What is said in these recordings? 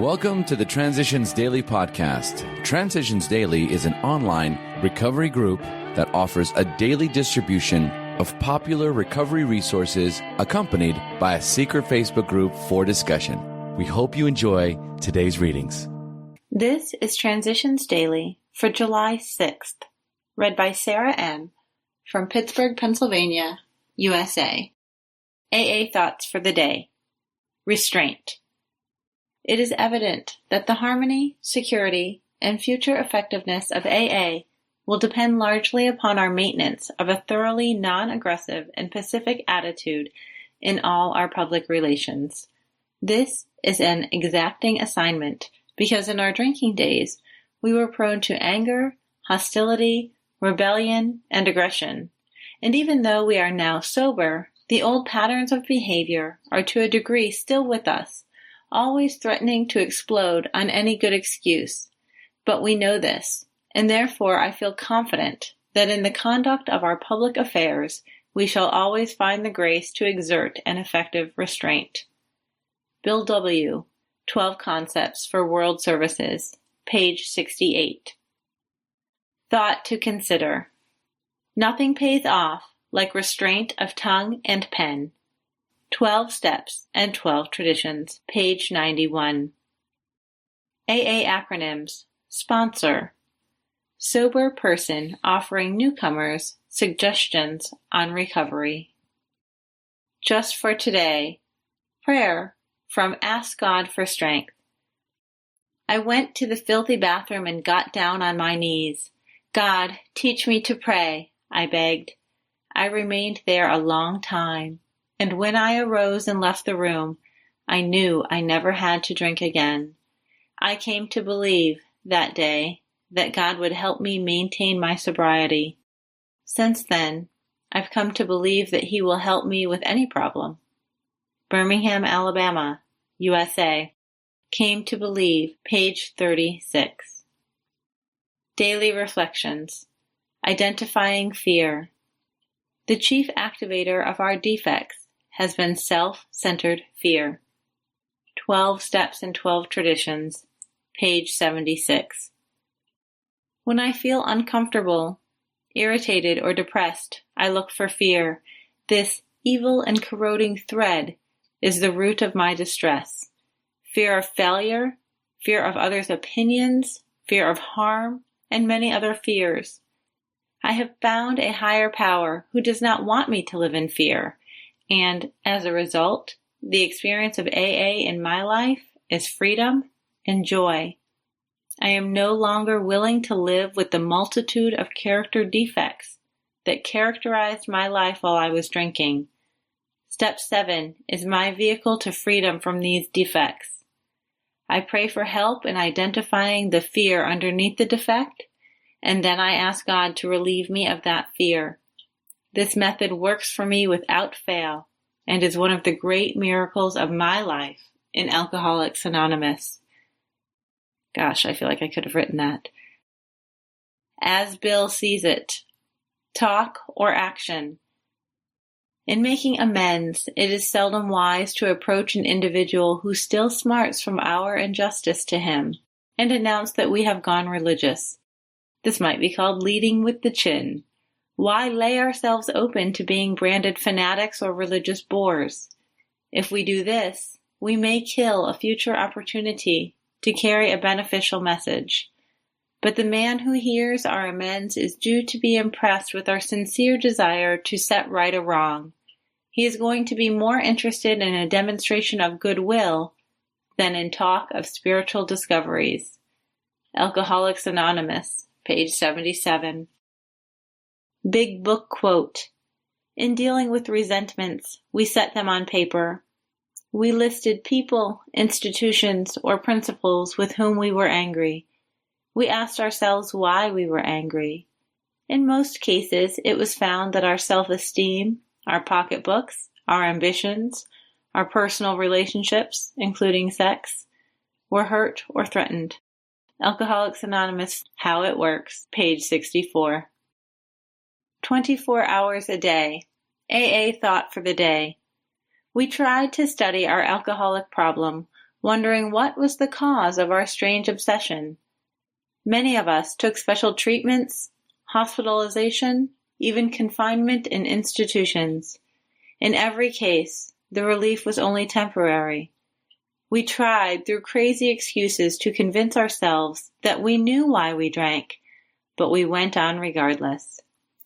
Welcome to the Transitions Daily podcast. Transitions Daily is an online recovery group that offers a daily distribution of popular recovery resources accompanied by a secret Facebook group for discussion. We hope you enjoy today's readings. This is Transitions Daily for July 6th, read by Sarah M. from Pittsburgh, Pennsylvania, USA. AA Thoughts for the Day. Restraint. It is evident that the harmony, security, and future effectiveness of AA will depend largely upon our maintenance of a thoroughly non-aggressive and pacific attitude in all our public relations. This is an exacting assignment because in our drinking days, we were prone to anger, hostility, rebellion, and aggression. And even though we are now sober, the old patterns of behavior are to a degree still with us, always threatening to explode on any good excuse. But we know this, and therefore I feel confident that in the conduct of our public affairs, we shall always find the grace to exert an effective restraint. Bill W., 12 Concepts for World Services, page 68. Thought to consider. Nothing pays off like restraint of tongue and pen. 12 Steps and 12 Traditions, page 91. AA acronyms. Sponsor. Sober person offering newcomers suggestions on recovery. Just for today. Prayer from Ask God for Strength. I went to the filthy bathroom and got down on my knees. God, teach me to pray, I begged. I remained there a long time, and when I arose and left the room, I knew I never had to drink again. I came to believe that day that God would help me maintain my sobriety. Since then, I've come to believe that He will help me with any problem. Birmingham, Alabama, USA. Came to believe, page 36. Daily Reflections. Identifying Fear. The chief activator of our defects has been self-centered fear. 12 Steps and 12 Traditions, page 76. When I feel uncomfortable, irritated, or depressed, I look for fear. This evil and corroding thread is the root of my distress. Fear of failure, fear of others' opinions, fear of harm, and many other fears. I have found a higher power who does not want me to live in fear, and as a result, the experience of AA in my life is freedom and joy. I am no longer willing to live with the multitude of character defects that characterized my life while I was drinking. Step 7 is my vehicle to freedom from these defects. I pray for help in identifying the fear underneath the defect, and then I ask God to relieve me of that fear. This method works for me without fail and is one of the great miracles of my life in Alcoholics Anonymous. Gosh, I feel like I could have written that. As Bill sees it. Talk or action. In making amends, it is seldom wise to approach an individual who still smarts from our injustice to him and announce that we have gone religious. This might be called leading with the chin. Why lay ourselves open to being branded fanatics or religious bores? If we do this, we may kill a future opportunity to carry a beneficial message. But the man who hears our amends is due to be impressed with our sincere desire to set right a wrong. He is going to be more interested in a demonstration of goodwill than in talk of spiritual discoveries. Alcoholics Anonymous, page 77. Big Book Quote. In dealing with resentments, we set them on paper. We listed people, institutions, or principles with whom we were angry. We asked ourselves why we were angry. In most cases, it was found that our self-esteem, our pocketbooks, our ambitions, our personal relationships, including sex, were hurt or threatened. Alcoholics Anonymous, How It Works, page 64. 24 hours a day. AA Thought for the Day. We tried to study our alcoholic problem wondering what was the cause of our strange obsession. Many of us took special treatments, hospitalization, even confinement in institutions. In every case, the relief was only temporary. We tried through crazy excuses to convince ourselves that we knew why we drank, but we went on regardless.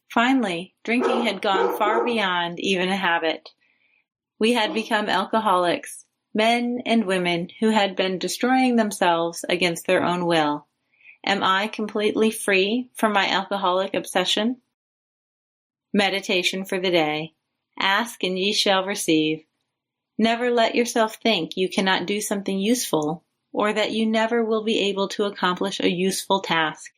Finally, drinking had gone far beyond even a habit. We had become alcoholics, men and women who had been destroying themselves against their own will. Am I completely free from my alcoholic obsession? Meditation for the day. Ask and ye shall receive. Never let yourself think you cannot do something useful, or that you never will be able to accomplish a useful task.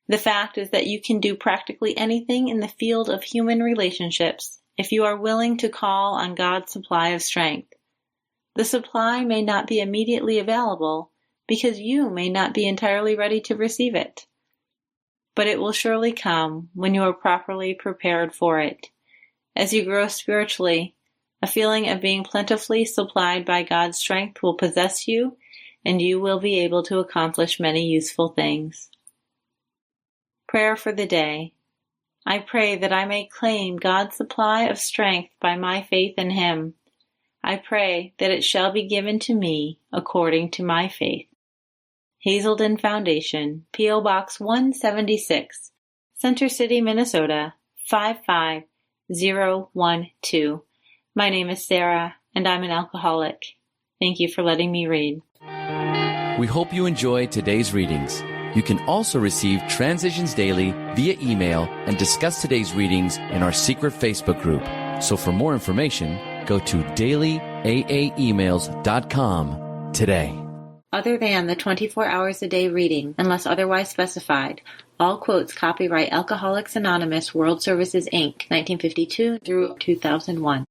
The fact is that you can do practically anything in the field of human relationships if you are willing to call on God's supply of strength. The supply may not be immediately available because you may not be entirely ready to receive it. But it will surely come when you are properly prepared for it. As you grow spiritually, a feeling of being plentifully supplied by God's strength will possess you, and you will be able to accomplish many useful things. Prayer for the day. I pray that I may claim God's supply of strength by my faith in Him. I pray that it shall be given to me according to my faith. Hazelden Foundation, P.O. Box 176, Center City, Minnesota, 55012. My name is Sarah, and I'm an alcoholic. Thank you for letting me read. We hope you enjoyed today's readings. You can also receive Transitions Daily via email and discuss today's readings in our secret Facebook group. So for more information, go to dailyaaemails.com today. Other than the 24 hours a day reading, unless otherwise specified, all quotes copyright Alcoholics Anonymous World Services, Inc., 1952 through 2001.